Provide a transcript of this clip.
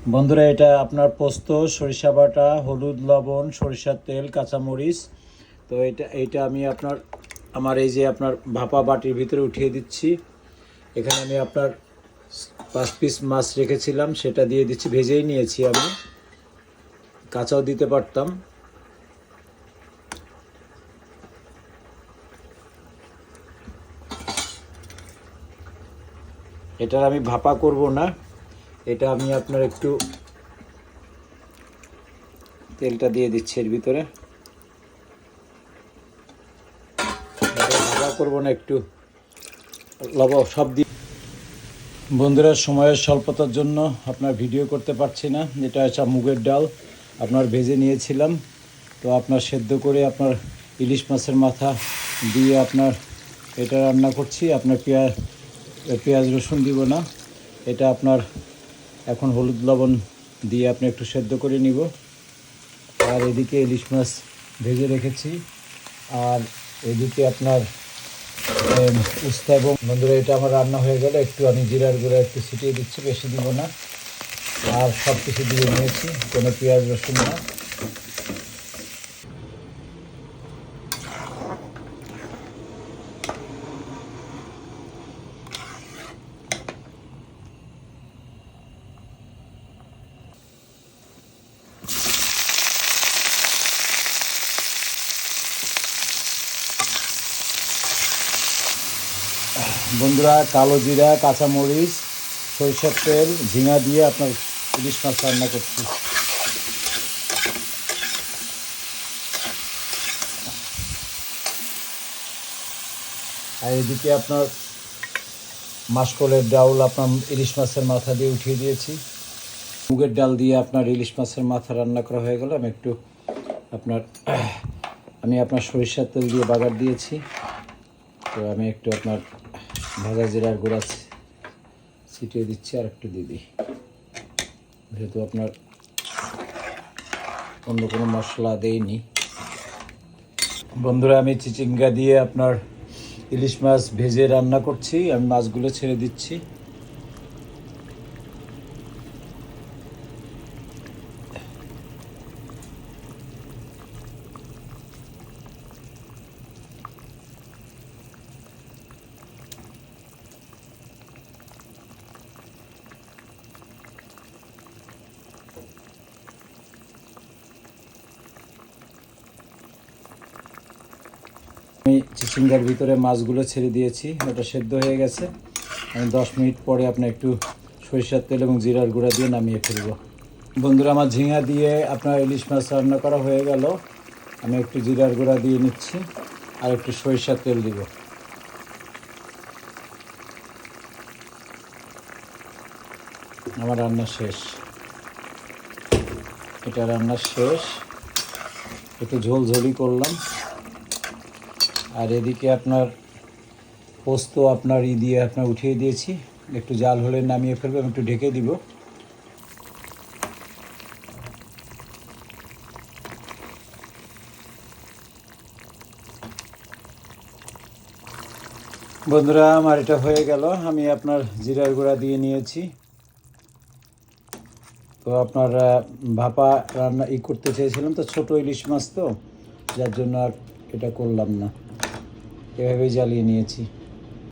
বন্ধুরা, এটা আপনার পোস্ত, সরিষা বাটা, হলুদ, লবণ, সরিষার তেল, কাঁচামরিচ। তো এটা আমি আমার এই যে আপনার ভাপা বাটির ভিতরে উঠিয়ে দিচ্ছি। এখানে আমি আপনার 5 পিস মাছ রেখেছিলাম, সেটা দিয়ে দিচ্ছি। ভেজেই নিয়েছি, আমি কাঁচাও দিতে পারতাম। এটার আমি ভাপা করব না, এটা আমি আপনার একটু তেলটা দিয়ে দিচ্ছি এর ভিতরে। ভাপা করব না, একটু লবণ সব দিয়ে। বন্ধুরা, সময়ের স্বল্পতার জন্য আপনার ভিডিও করতে পারছি না। এটা হচ্ছে মুগের ডাল, আপনার ভেজে নিয়েছিলাম। তো আপনার সেদ্ধ করে আপনার ইলিশ মাছের মাথা দিয়ে আপনার এটা রান্না করছি। আপনার পেঁয়াজ রসুন দিব না, এটা আপনার এখন হলুদ লবণ দিয়ে আপনি একটু সেদ্ধ করে নিব। আর এদিকে ইলিশ মাছ ভেজে রেখেছি, আর এদিকে আপনার উস্তা। এবং বন্ধুরা, এটা আমার রান্না হয়ে গেলে একটু আমি জিরার গুঁড়া একটু ছিটিয়ে দিচ্ছি, বেশি দিব না। আর সব কিছু দিয়ে নিয়েছি, কোনো পেঁয়াজ রসুন না। বন্ধুরা, কালো জিরা, কাঁচামরিচ, সরিষার তেল, ঝিঙা দিয়ে আপনার ইলিশ মাছ রান্না করছি। আর এদিকে আপনার মাসকলের ডাউল আপনার ইলিশ মাছের মাথা দিয়ে উঠিয়ে দিয়েছি। মুগের ডাল দিয়ে আপনার ইলিশ মাছের মাথা রান্না করা হয়ে গেল। আমি আপনার সরিষার তেল দিয়ে বাগার দিয়েছি। তো আমি একটু আপনার ভাজা জিরার গুঁড়া ছিটিয়ে দিচ্ছি, আর একটু দিয়ে দিই, যেহেতু আপনার অন্য কোনো মশলা দেইনি। বন্ধুরা, আমি চিচিঙ্গা দিয়ে আপনার ইলিশ মাছ ভেজে রান্না করছি। আমি মাছগুলো ছেড়ে দিচ্ছি। আমি চিচিঙ্গার ভিতরে মাছগুলো ছেড়ে দিয়েছি, ওটা সেদ্ধ হয়ে গেছে। আমি 10 মিনিট পরে আপনার একটু সরিষার তেল এবং জিরার গুঁড়া দিয়ে নামিয়ে ফেলব। বন্ধুরা, আমার ঝিঙা দিয়ে আপনার ইলিশ মাছ রান্না করা হয়ে গেল। আমি একটু জিরার গুঁড়া দিয়ে নিচ্ছি, আর একটু সরিষার তেল দিব। আমার রান্না শেষ, এটা রান্না শেষ। একটু ঝোলঝোলি করলাম। আর এদিকে আপনার পোস্ত আপনার দিয়ে আপনার উঠিয়ে দিয়েছি, একটু জাল হলে নামিয়ে ফেলবো, আমি একটু ঢেকে দিব। বন্ধুরা, আমার এটা হয়ে গেল। আমি আপনার জিরার গুঁড়া দিয়ে নিয়েছি। তো আপনার ভাপা রান্না করতে চেয়েছিলাম, তো ছোট ইলিশ মাছ, তো যার জন্য আর এটা করলাম না, এভাবেই জ্বালিয়ে নিয়েছি।